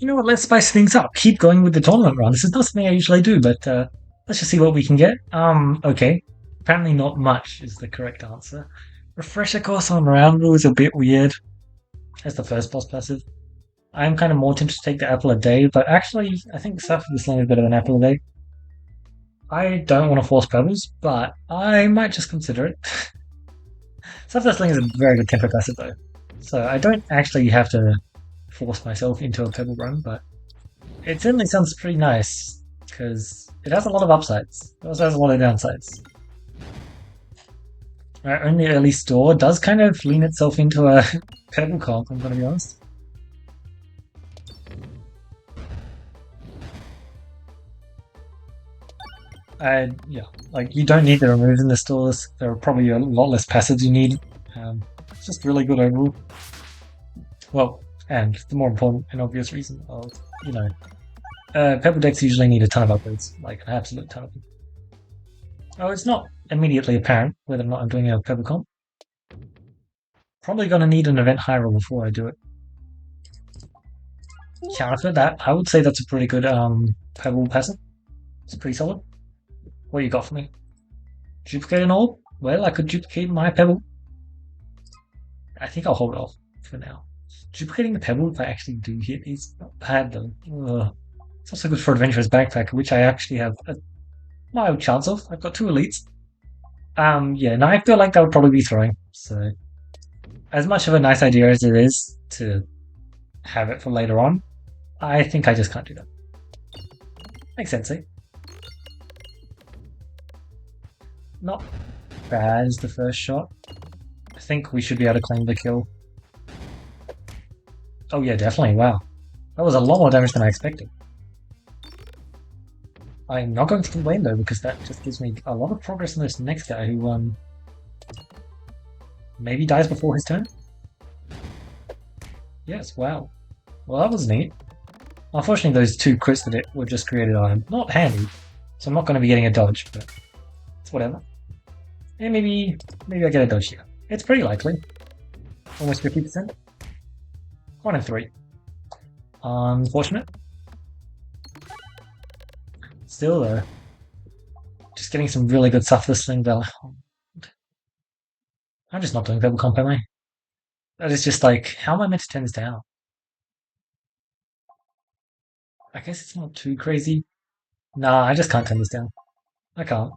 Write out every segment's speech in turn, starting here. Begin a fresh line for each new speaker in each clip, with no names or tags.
You know what? Let's spice things up. Keep going with the tournament run. This is not something I usually do, but let's just see what we can get. Okay. Apparently not much is the correct answer. Refresher course on round rule is a bit weird. As the first boss passive. I'm kind of more tempted to take the apple a day, but actually, I think Suffer the Sling is better than apple a day. I don't want to force pebbles, but I might just consider it. Suffer the Sling is a very good tempo passive though, so I don't actually have to force myself into a pebble run, but it certainly sounds pretty nice because it has a lot of upsides. It also has a lot of downsides. Our only early store does kind of lean itself into a pebble comp, I'm going to be honest. Yeah, like you don't need the removes in the stores. There are probably a lot less passives you need. It's just really good overall. Well, and the more important and obvious reason of, pebble decks usually need a ton of upgrades, like an absolute ton of them. Oh, it's not immediately apparent whether or not I'm doing a pebble comp. Probably going to need an event high roll before I do it. Counter that, I would say that's a pretty good pebble passive. It's pretty solid. What you got for me? Duplicate an orb? Well, I could duplicate my pebble. I think I'll hold off for now. Duplicating the pebble if I actually do hit is not bad though. Ugh. It's also good for Adventurer's Backpack, which I actually have a mild chance of. I've got two elites. Yeah, no, I feel like that would probably be throwing. So, as much of a nice idea as it is to have it for later on, I think I just can't do that. Makes sense, eh? Not bad as the first shot. I think we should be able to claim the kill. Oh yeah, definitely, wow. That was a lot more damage than I expected. I'm not going to complain though, because that just gives me a lot of progress on this next guy who, maybe dies before his turn? Yes, wow. Well, that was neat. Unfortunately, those two crits that it were just created are not handy, so I'm not going to be getting a dodge, but it's whatever. And maybe I get a dodge here. It's pretty likely. Almost 50%. 1 in 3. Unfortunate. Still though, just getting some really good stuff this thing though. I'm just not doing double comp, am I? That is just like, how am I meant to turn this down? I guess it's not too crazy. Nah, I just can't turn this down. I can't.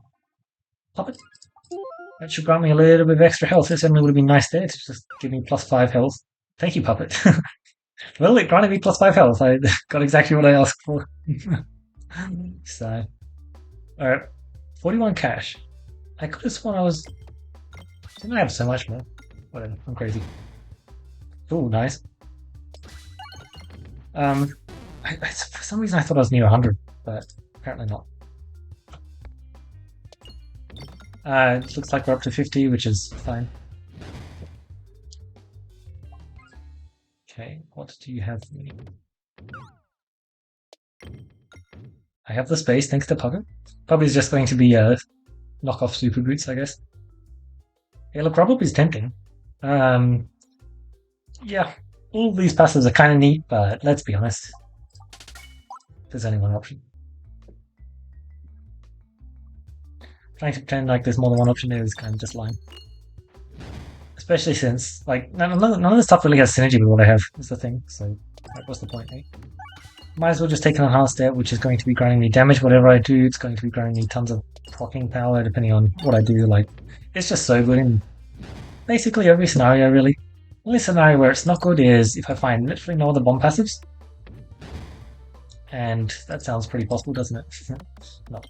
Pop it. That should grant me a little bit of extra health. It certainly would have been nice there to just give me +5 health. Thank you, Puppet. Well, it granted me +5 health. I got exactly what I asked for. So, alright. 41 cash. I could have sworn I was... Didn't I have so much more? Whatever, I'm crazy. Ooh, nice. For some reason I thought I was near 100, but apparently not. It looks like we're up to 50, which is fine. Okay, what do you have for me? I have the space, thanks to Puppet. Probably is just going to be knockoff Super Boots, I guess. Yeah, look, Rubble is tempting. Yeah, all these passives are kind of neat, but let's be honest. There's only one option. Trying to pretend like there's more than one option there is kind of just lying. Especially since, like, none of the stuff really has synergy with what I have, is the thing, so like, what's the point, eh? Might as well just take an enhanced step, which is going to be granting me damage whatever I do. It's going to be granting me tons of proccing power depending on what I do. Like, it's just so good in basically every scenario, really. The only scenario where it's not good is if I find literally no other bomb passives. And that sounds pretty possible, doesn't it? No.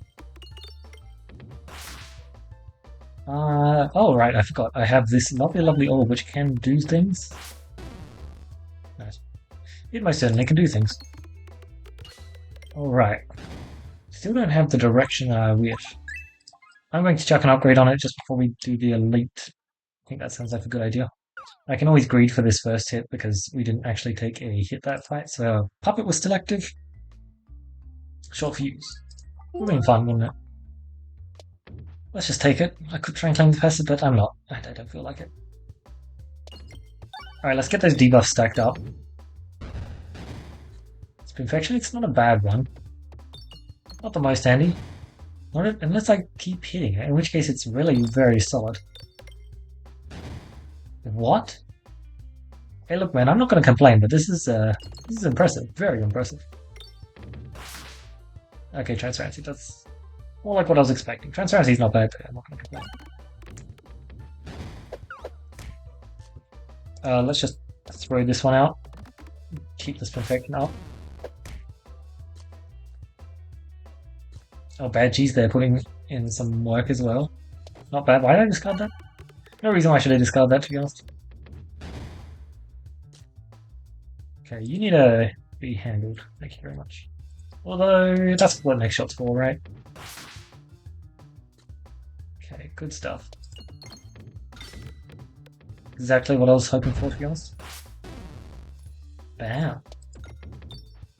Oh right, I forgot. I have this lovely orb which can do things. Nice. It most certainly can do things. Alright. Still don't have the direction I wish. I'm going to chuck an upgrade on it just before we do the elite. I think that sounds like a good idea. I can always greed for this first hit because we didn't actually take a hit that fight, so Puppet was still active. Short fuse. Would have been fun, wouldn't it? Let's just take it. I could try and claim the passive, but I'm not. I don't feel like it. Alright, let's get those debuffs stacked up. Infection, it's not a bad one. Not the most handy. Not unless I keep hitting it, in which case it's really very solid. What? Hey look man, I'm not gonna complain, but this is impressive. Very impressive. Okay, transparency, that's more like what I was expecting. Transparency is not bad, but I'm not gonna complain. Let's just throw this one out. Keep this perfection up. Oh, bad cheese there, putting in some work as well. Not bad. Why did I discard that? No reason why I should have discarded that, to be honest. Okay, you need to be handled. Thank you very much. Although, that's what next shot's for, right? Okay, good stuff. Exactly what I was hoping for, to be honest. Bam.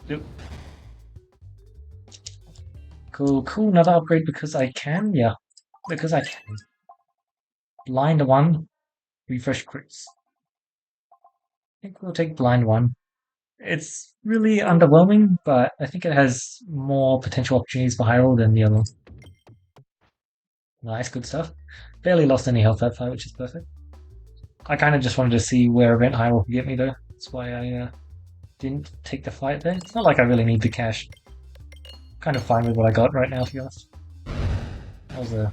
Yep. Cool, cool. Another upgrade because I can? Yeah, because I can. Blind 1, refresh crits. I think we'll take blind 1. It's really underwhelming, but I think it has more potential opportunities for high roll than the other one. Nice, good stuff. Barely lost any health that fight, which is perfect. I kind of just wanted to see where event high roll could get me though. That's why I didn't take the fight there. It's not like I really need the cash. Kind of fine with what I got right now, to be honest. That was a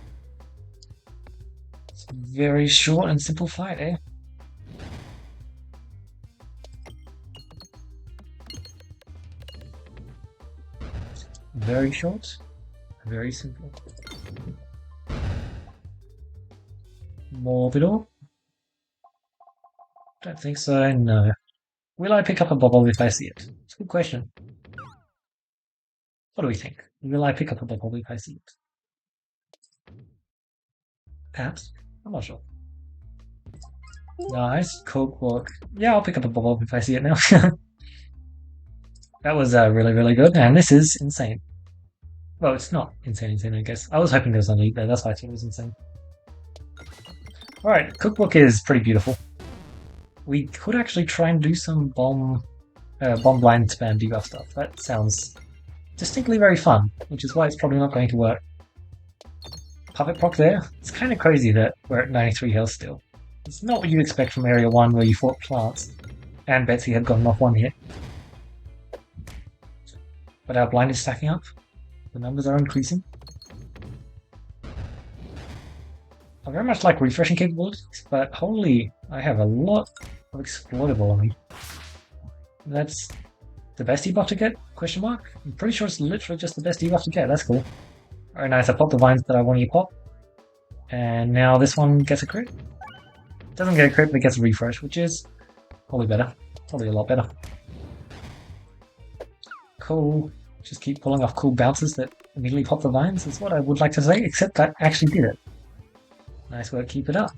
very short and simple fight, eh? Very short, very simple. Morbido? Don't think so, no. Will I pick up a bubble if I see it? It's a good question. What do we think? Will I pick up a bubble if I see it? Perhaps? I'm not sure. Nice, cookbook. Yeah, I'll pick up a bubble if I see it now. That was really, really good, and this is insane. Well, it's not insane, I guess. I was hoping there was an elite there, that's why I thought it was insane. Alright, cookbook is pretty beautiful. We could actually try and do some bomb blind spam debuff stuff. That sounds distinctly very fun, which is why it's probably not going to work. Puppet proc there. It's kind of crazy that we're at 93 health still. It's not what you'd expect from Area 1 where you fought plants, and Betsy had gotten off one hit. But our blind is stacking up. The numbers are increasing. I very much like refreshing capabilities, but holy, I have a lot of exploitable on me. That's the best debuff to get? Question mark? I'm pretty sure it's literally just the best debuff to get. That's cool. Alright, nice. I popped the vines that I wanted to pop. And now this one gets a crit. Doesn't get a crit, but gets a refresh, which is probably better. Probably a lot better. Cool. Just keep pulling off cool bounces that immediately pop the vines. That's what I would like to say, except that actually did it. Nice work, keep it up.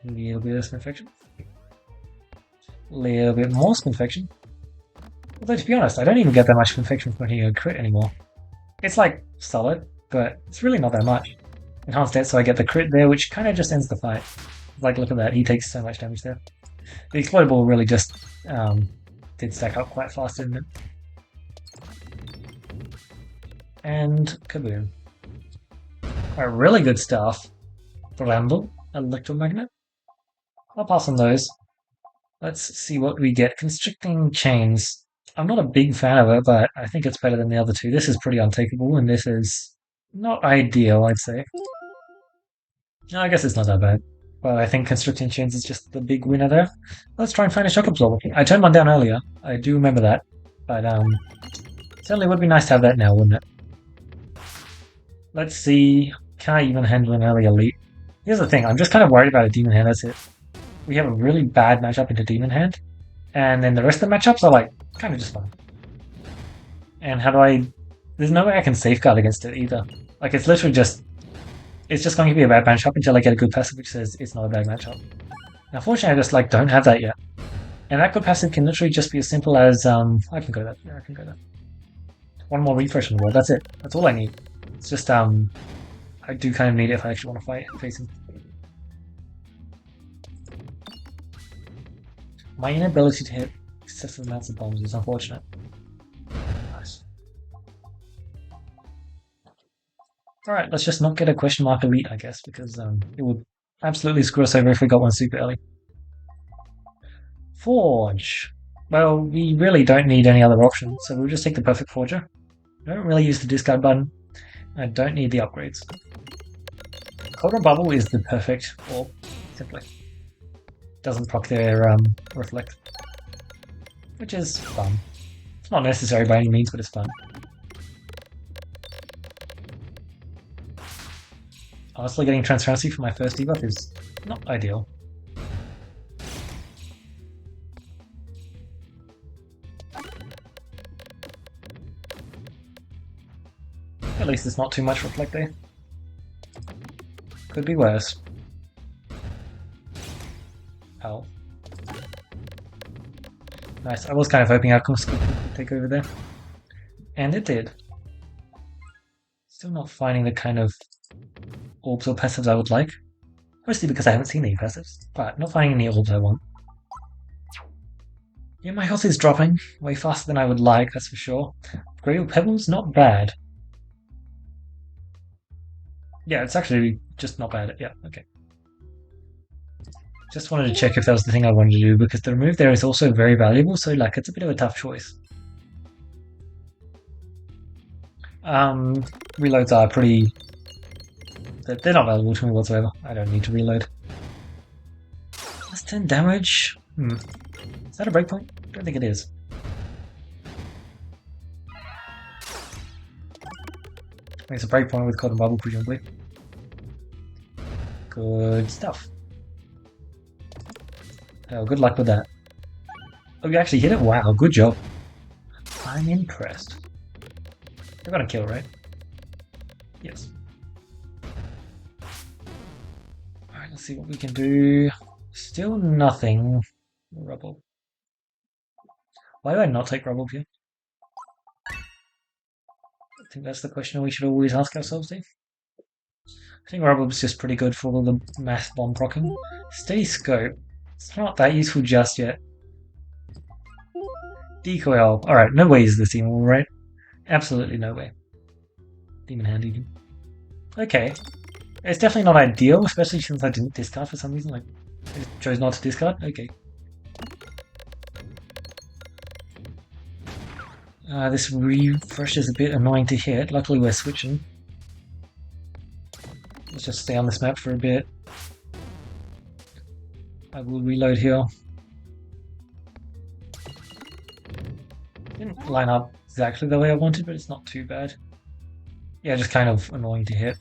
A little bit of spin infection. A little bit more spin infection. Although, to be honest, I don't even get that much infection from hitting a crit anymore. It's like solid, but it's really not that much. Enhanced it, so I get the crit there, which kind of just ends the fight. Like, look at that, he takes so much damage there. The exploitable really just did stack up quite fast, didn't it? And kaboom. Alright, really good stuff. Bramble, electromagnet. I'll pass on those. Let's see what we get. Constricting chains. I'm not a big fan of it, but I think it's better than the other two. This is pretty untakeable, and this is not ideal, I'd say. No, I guess it's not that bad. But I think Constricting Chains is just the big winner there. Let's try and find a Shock Absorber. I turned one down earlier. I do remember that. But certainly would be nice to have that now, wouldn't it? Let's see. Can I even handle an early elite? Here's the thing. I'm just kind of worried about a Demon Hand. That's it. We have a really bad matchup into Demon Hand. And then the rest of the matchups are like kind of just fine. And how do I... There's no way I can safeguard against it either. Like it's literally just... It's just going to be a bad matchup until I get a good passive which says it's not a bad matchup. Now, fortunately, I just like don't have that yet. And that good passive can literally just be as simple as I can go there. Yeah, I can go there. One more refresh on the wall. That's it. That's all I need. It's just I do kind of need it if I actually want to face him. My inability to hit excessive amounts of bombs is unfortunate. Nice. Alright, let's just not get a question mark elite, I guess, because it would absolutely screw us over if we got one super early. Forge. Well, we really don't need any other options, so we'll just take the perfect forger. I don't really use the discard button. I don't need the upgrades. Cauldron Bubble is the perfect orb, simply. Doesn't proc their reflect, which is fun. It's not necessary by any means, but it's fun. Honestly, getting transparency for my first debuff is not ideal. At least it's not too much reflect there. Could be worse. Oh. Nice, I was kind of hoping Alchemist could take over there. And it did. Still not finding the kind of orbs or passives I would like. Mostly because I haven't seen any passives, but not finding any orbs I want. Yeah, my health is dropping way faster than I would like, that's for sure. Grail Pebble's not bad. Yeah, it's actually just not bad. Yeah, okay. Just wanted to check if that was the thing I wanted to do, because the remove there is also very valuable, so like it's a bit of a tough choice. Reloads are pretty... They're not valuable to me whatsoever. I don't need to reload. Plus 10 damage? Is that a breakpoint? I don't think it is. It's a breakpoint with Cotton Bubble, presumably. Good stuff. Oh, good luck with that. Oh, you actually hit it? Wow, good job. I'm impressed. They're gonna kill, right? Yes. Alright, let's see what we can do. Still nothing. Rubble. Why do I not take rubble here? I think that's the question we should always ask ourselves, Dave. I think rubble's just pretty good for all the mass bomb procking. Steady scope. It's not that useful just yet. Decoy orb. Alright, no way is this even right? Absolutely no way. Demon hand even. Okay. It's definitely not ideal, especially since I didn't discard for some reason. Like, I just chose not to discard. Okay. This refresh is a bit annoying to hit. Luckily we're switching. Let's just stay on this map for a bit. I will reload here. Didn't line up exactly the way I wanted, but it's not too bad. Yeah, just kind of annoying to hit.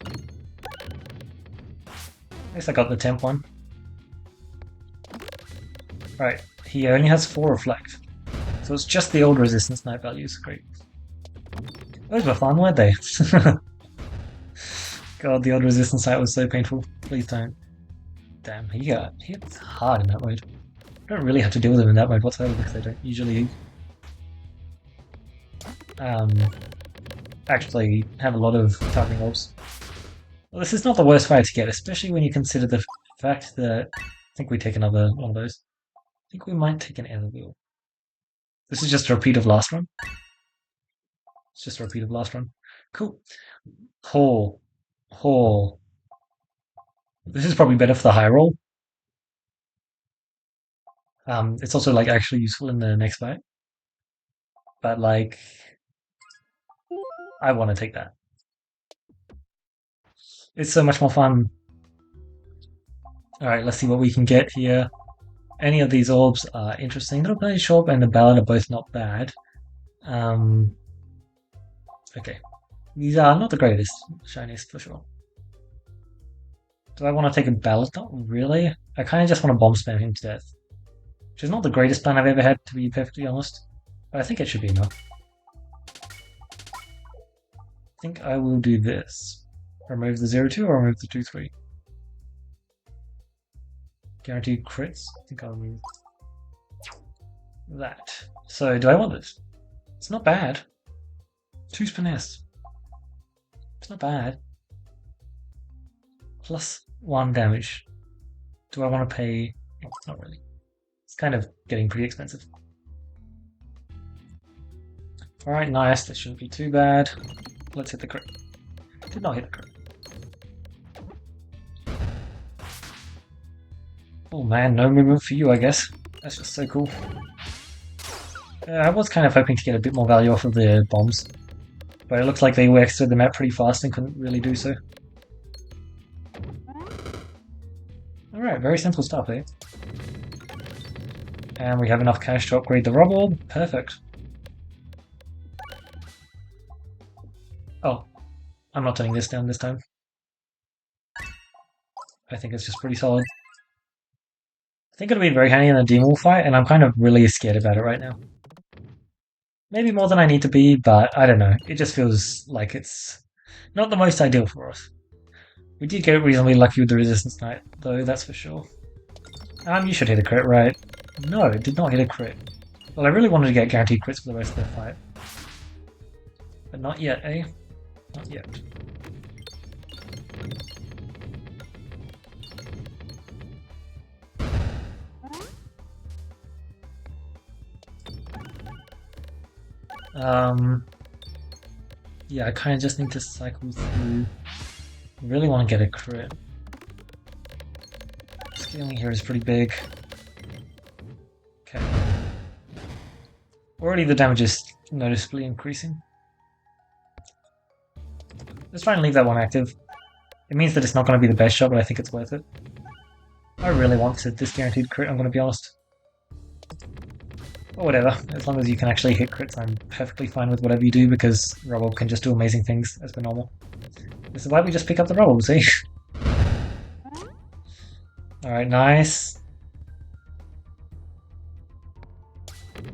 At least I got the temp one. Right, he only has 4 reflect. So it's just the old resistance knight values. Great. Those were fun, weren't they? God, the old resistance knight was so painful. Please don't. Damn, he hits hard in that mode. I don't really have to deal with him in that mode whatsoever because I don't usually actually have a lot of targeting orbs. Well, this is not the worst fight to get, especially when you consider the fact that I think we take another one of those. I think we might take an Etherwheel. This is just a repeat of last run. It's just a repeat of last run. Cool. Haul. Haul. This is probably better for the high roll. It's also like actually useful in the next fight. But like, I want to take that. It's so much more fun. Alright, let's see what we can get here. Any of these orbs are interesting. The Planet Shop and the Ballad are both not bad. Okay. These are not the greatest shiniest for sure. Do I want to take a Ballad? Not really. I kind of just want to bomb spam him to death. Which is not the greatest plan I've ever had, to be perfectly honest. But I think it should be enough. I think I will do this. Remove the 0-2 or remove the 2-3? Guaranteed crits? I think I'll remove that. So, do I want this? It's not bad. 2 Spiness. It's not bad. Plus 1 damage. Do I want to pay? No, not really. It's kind of getting pretty expensive. Alright, nice. This shouldn't be too bad. Let's hit the crit. Did not hit the crit. Oh man, no movement for you, I guess. That's just so cool. I was kind of hoping to get a bit more value off of the bombs, but it looks like they exited the map pretty fast and couldn't really do so. Alright, very simple stuff, eh? And we have enough cash to upgrade the rubble. Perfect. Oh, I'm not turning this down this time. I think it's just pretty solid. I think it'll be very handy in a demon fight, and I'm kind of really scared about it right now. Maybe more than I need to be, but I don't know. It just feels like it's not the most ideal for us. We did get reasonably lucky with the Resistance Knight, though, that's for sure. You should hit a crit, right? No, it did not hit a crit. Well, I really wanted to get guaranteed crits for the rest of the fight. But not yet, eh? Not yet. Yeah, I kind of just need to cycle through. I really want to get a crit. Scaling here is pretty big. Okay. Already the damage is noticeably increasing. Let's try and leave that one active. It means that it's not going to be the best shot, but I think it's worth it. I really wanted this guaranteed crit, I'm going to be honest. Or whatever, as long as you can actually hit crits, I'm perfectly fine with whatever you do, because Rubble can just do amazing things as per normal. This is why we just pick up the Rubble, see? Alright, nice.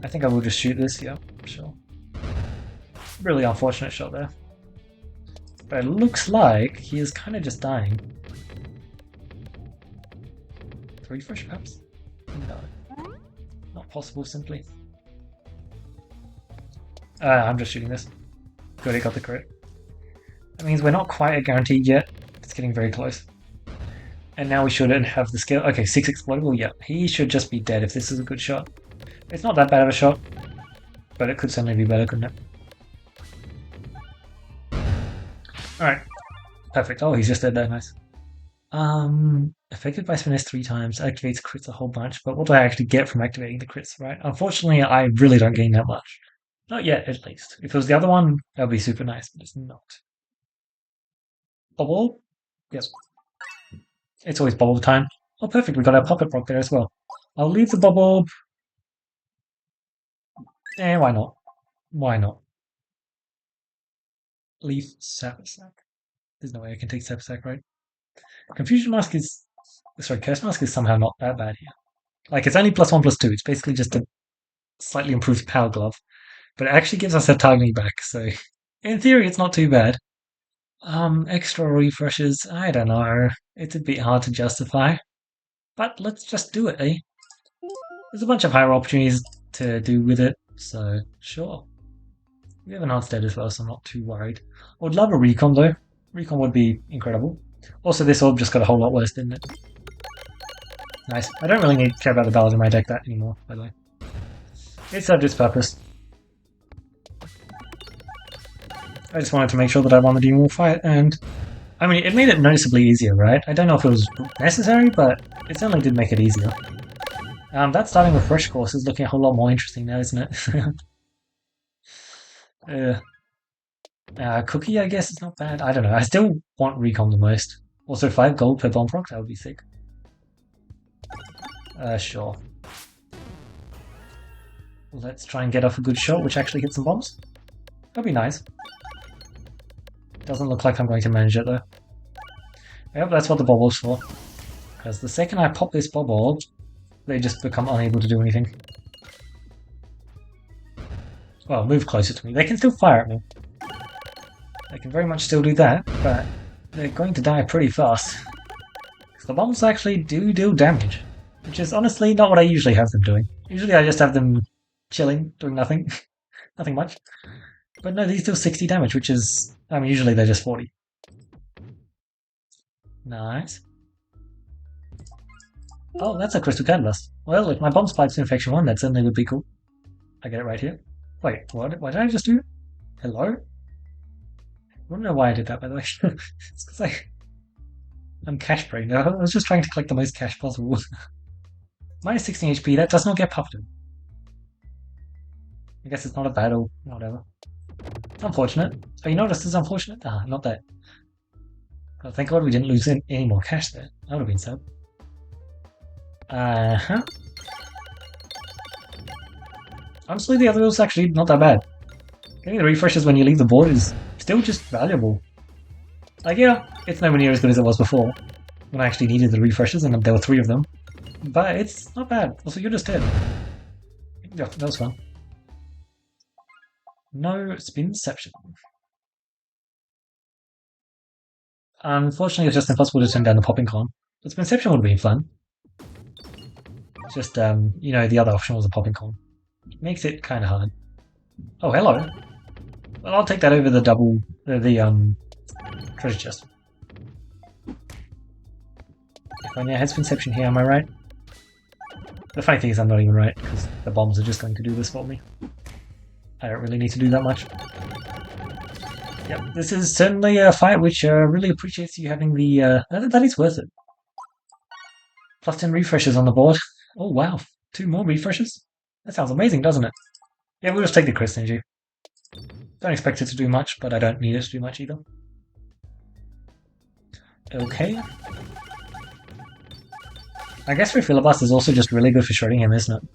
I think I will just shoot this, yeah, sure. Really unfortunate shot there. But it looks like he is kind of just dying. Refresh, perhaps? No. Not possible, simply. I'm just shooting this. Good, it got the crit. That means we're not quite at guaranteed yet. It's getting very close. And now we shouldn't have the skill. Okay, 6 explodable, yeah. He should just be dead if this is a good shot. It's not that bad of a shot, but it could certainly be better, couldn't it? Alright. Perfect. Oh, he's just dead there, nice. Affected by finesse 3 times, activates crits a whole bunch, but what do I actually get from activating the crits, right? Unfortunately, I really don't gain that much. Not yet, at least. If it was the other one, that would be super nice, but it's not. Bubble? Yes. It's always bubble time. Oh, perfect, we got our pocket rock there as well. I'll leave the bubble. Why not? Why not? Leave Sapsack. There's no way I can take Sapsack, right? Confusion Mask is... Sorry, Curse Mask is somehow not that bad here. Like, it's only +1/+2. It's basically just a slightly improved Power Glove. But it actually gives us a targeting back, so... In theory, it's not too bad. Extra refreshes, I don't know. It's a bit hard to justify. But let's just do it, eh? There's a bunch of higher opportunities to do with it, so sure. We have enhanced state as well, so I'm not too worried. I would love a recon though. Recon would be incredible. Also, this orb just got a whole lot worse, didn't it? Nice. I don't really care about the balance in my deck that anymore, by the way. It served its purpose. I just wanted to make sure that I won the Demon Wolf fight, and I mean, it made it noticeably easier, right? I don't know if it was necessary, but it certainly did make it easier. That starting with fresh course is looking a whole lot more interesting now, isn't it? Cookie, I guess, is not bad. I don't know. I still want recon the most. Also, 5 gold per bomb proc, that would be sick. Sure. Let's try and get off a good shot, which actually hits some bombs. That'd be nice. Doesn't look like I'm going to manage it, though. Yep, that's what the bobble's for. Because the second I pop this bobble, they just become unable to do anything. Well, move closer to me. They can still fire at me. They can very much still do that, but they're going to die pretty fast. Because the bombs actually do deal damage. Which is honestly not what I usually have them doing. Usually I just have them chilling, doing nothing. Nothing much. But no, these deal 60 damage, which is... I mean, usually they're just 40. Nice. Oh, that's a crystal catalyst. Well, if my bomb spikes infection 1, that certainly would be cool. I get it right here. Wait, what? What did I just do? Hello? I don't know why I did that, by the way. It's because I'm cash brained. I was just trying to collect the most cash possible. Minus 16 HP, that does not get puppeted. I guess it's not a battle, whatever. It's unfortunate. Oh, you know what else is unfortunate? Ah, not that. Oh, thank God we didn't lose any more cash there. That would have been sad. Uh-huh. Honestly, the other wheel's actually not that bad. Getting the refreshes when you leave the board is still just valuable. Like, yeah, it's nowhere near as good as it was before, when I actually needed the refreshes, and there were 3 of them. But it's not bad. Also, you're just dead. Yeah, that was fun. No spinception. Unfortunately, it's just impossible to turn down the popping con. But spinception would have been fun. It's just, you know, the other option was a popping con. It makes it kind of hard. Oh, hello. Well, I'll take that over the double, the treasure chest. If only I had spinception here, am I right? The funny thing is I'm not even right, because the bombs are just going to do this for me. I don't really need to do that much. Yep, this is certainly a fight which really appreciates you having the... that is worth it. Plus 10 refreshes on the board. Oh wow, 2 more refreshes? That sounds amazing, doesn't it? Yeah, we'll just take the Crystal Energy. Don't expect it to do much, but I don't need it to do much either. Okay. I guess Refillabust is also just really good for shredding him, isn't it?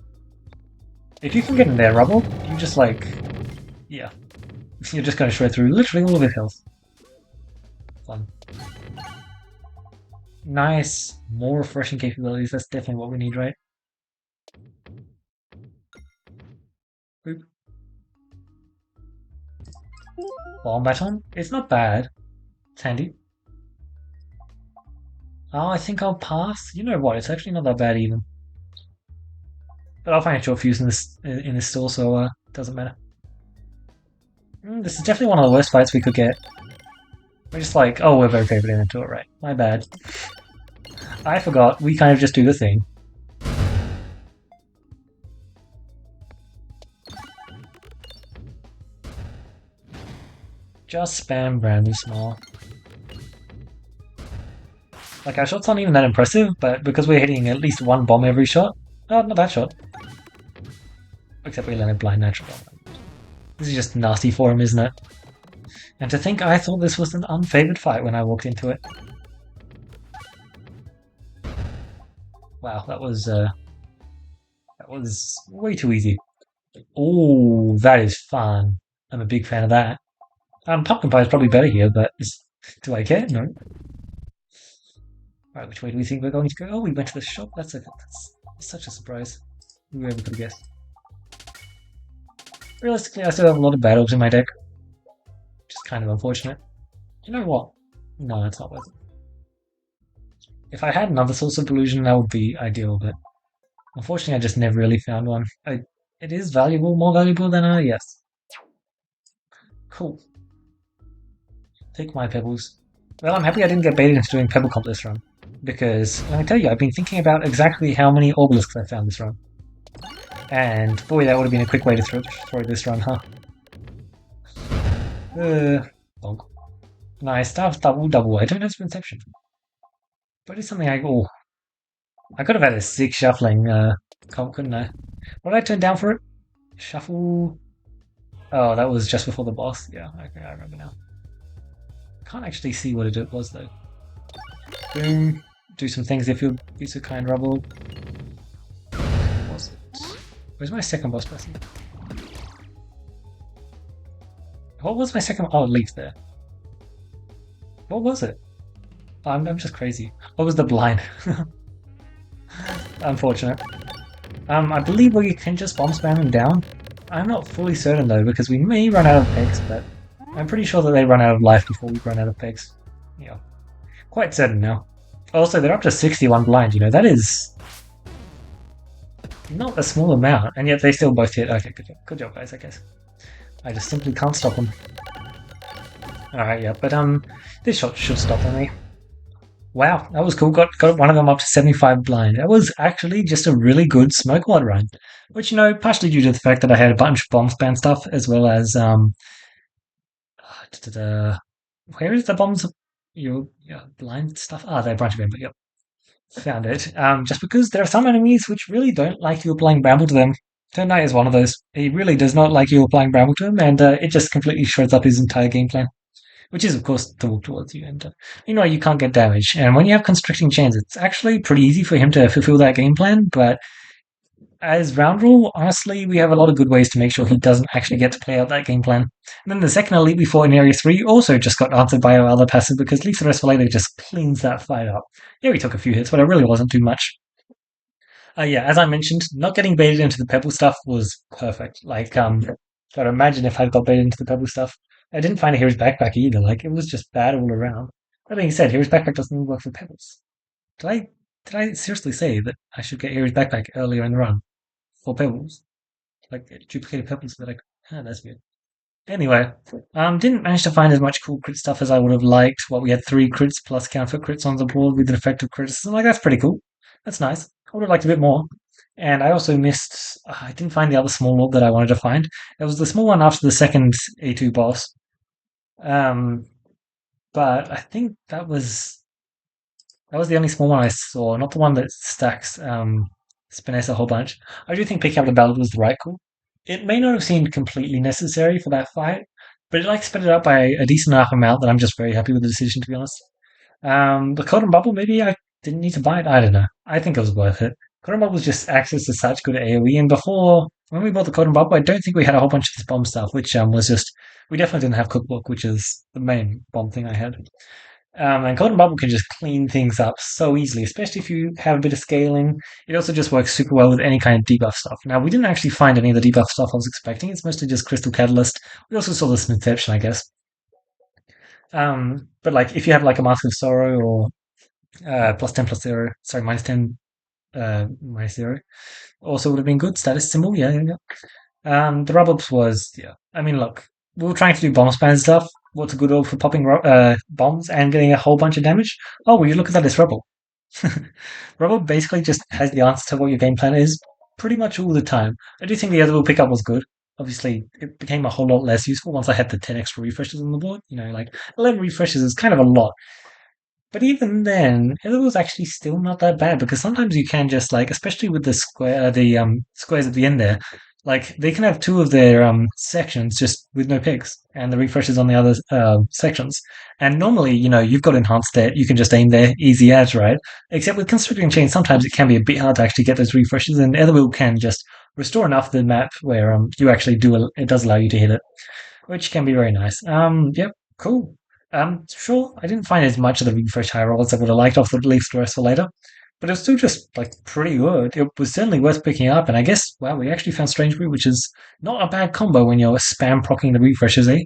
If you can get in there, Rubble, you just like... yeah. You're just going to shred through literally all of his health. Fun. Nice. More refreshing capabilities, that's definitely what we need, right? Boop. Bomb baton? It's not bad. It's handy. Oh, I think I'll pass. You know what? It's actually not that bad even. But I'll find a short fuse in this store, so it doesn't matter. This is definitely one of the worst fights we could get. We're just like, oh, we're very favored into it, right? My bad. I forgot. We kind of just do the thing. Just spam brand new small. Like, our shots aren't even that impressive, but because we're hitting at least 1 bomb every shot... oh, not that shot. Except we landed blind natural bomb. This is just nasty for him, isn't it? And to think I thought this was an unfavored fight when I walked into it. Wow, that was way too easy. Oh, that is fun. I'm a big fan of that. Pumpkin pie is probably better here, but do I care? No. Right, which way do we think we're going to go? Oh, we went to the shop. That's such a surprise. Whoever could have guessed. Realistically, I still have a lot of battles in my deck. Which is kind of unfortunate. You know what? No, it's not worth it. If I had another source of illusion, that would be ideal, but unfortunately I just never really found one. It is valuable, more valuable than yes. Cool. Take my pebbles. Well, I'm happy I didn't get baited into doing Pebble Comp this run. Because, let me tell you, I've been thinking about exactly how many Obelisks I found this run. And, boy, that would have been a quick way to throw this run, huh? Bonk. Nice stuff, double. I don't have Spinception. But it's something I could have had a 6 shuffling comp, couldn't I? What did I turn down for it? Shuffle... oh, that was just before the boss. Yeah, okay, I remember now. Can't actually see what it was, though. Boom. Do some things if you'll be so kind, Rubble. What was it? Where's my second boss person? What was my second... oh, Leaf there. What was it? Oh, I'm just crazy. What was the blind? Unfortunate. I believe we can just bomb spam him down. I'm not fully certain though, because we may run out of pegs, but I'm pretty sure that they run out of life before we run out of pegs. Yeah. Quite certain now. Also, they're up to 61 blind, you know, that is not a small amount, and yet they still both hit. Okay, good job guys, I guess. I just simply can't stop them. Alright, yeah, but this shot should stop me. Wow, that was cool. Got one of them up to 75 blind. That was actually just a really good smoke wad run, which partially due to the fact that I had a bunch of bomb span stuff as well as where is the bombs? Your blind stuff. Ah, they're a bunch of them, but yep, found it. Just because there are some enemies which really don't like you applying bramble to them. Turn Knight is one of those. He really does not like you applying bramble to him, and it just completely shreds up his entire game plan. Which is, of course, to walk towards you, and you can't get damage. And when you have constricting chains, it's actually pretty easy for him to fulfill that game plan. But as round rule, honestly, we have a lot of good ways to make sure he doesn't actually get to play out that game plan. And then the second elite we fought in Area 3 also just got answered by our other passive because Leaf the Rest for Later just cleans that fight up. Yeah, we took a few hits, but it really wasn't too much. Yeah, as I mentioned, not getting baited into the pebble stuff was perfect. Gotta imagine if I got baited into the pebble stuff. I didn't find a hero's backpack either. Like, it was just bad all around. That being said, hero's backpack doesn't even work for pebbles. Did I did I seriously say that I should get hero's backpack earlier in the run for pebbles? Like duplicated pebbles so that I could. Ah, that's weird. Anyway, didn't manage to find as much cool crit stuff as I would have liked. Well, we had 3 crits plus counterfeit crits on the board with an effective criticism. Like, that's pretty cool. That's nice. I would have liked a bit more. And I also missed. I didn't find the other small orb that I wanted to find. It was the small one after the second A2 boss. Um, but I think that was the only small one I saw, not the one that stacks Spiness a whole bunch. I do think picking up the ballad was the right call. It may not have seemed completely necessary for that fight, but it sped it up by a decent enough amount that I'm just very happy with the decision, to be honest. The Cotton Bubble, maybe I didn't need to buy it. I don't know. I think it was worth it. Cotton Bubble just access to such good AoE, and before when we bought the Cotton Bubble, I don't think we had a whole bunch of this bomb stuff, which was just we definitely didn't have Cookbook, which is the main bomb thing I had. And Golden Bubble can just clean things up so easily, especially if you have a bit of scaling. It also just works super well with any kind of debuff stuff. Now, we didn't actually find any of the debuff stuff I was expecting. It's mostly just Crystal Catalyst. We also saw the Smithception, I guess. But like, if you have like a Mask of Sorrow or plus 10 plus 0, sorry, minus 10 minus 0, also would have been good. Status symbol, yeah, yeah, yeah. The rub-ups was, yeah. I mean, look, we were trying to do bomb span stuff. What's a good orb for popping bombs and getting a whole bunch of damage? Oh, well, you look at that, it's Rebel. Rebel basically just has the answer to what your game plan is pretty much all the time. I do think the other pickup was good. Obviously, it became a whole lot less useful once I had the 10 extra refreshes on the board. Like 11 refreshes is kind of a lot. But even then, it was actually still not that bad because sometimes you can just like, especially with the squares at the end there, like they can have 2 of their sections just with no pigs and the refreshes on the other sections. And normally, you've got enhanced there, you can just aim there, easy as, right? Except with constricting chain, sometimes it can be a bit hard to actually get those refreshes, and Etherwheel can just restore enough of the map where you actually it does allow you to hit it, which can be very nice. Yep, cool. Sure, I didn't find as much of the refresh high rolls I would have liked off the Leaf Stress for later, but it was still just like pretty good. It was certainly worth picking up, and I guess wow, we actually found Strange Brew, which is not a bad combo when you're spam procking the refreshes, eh?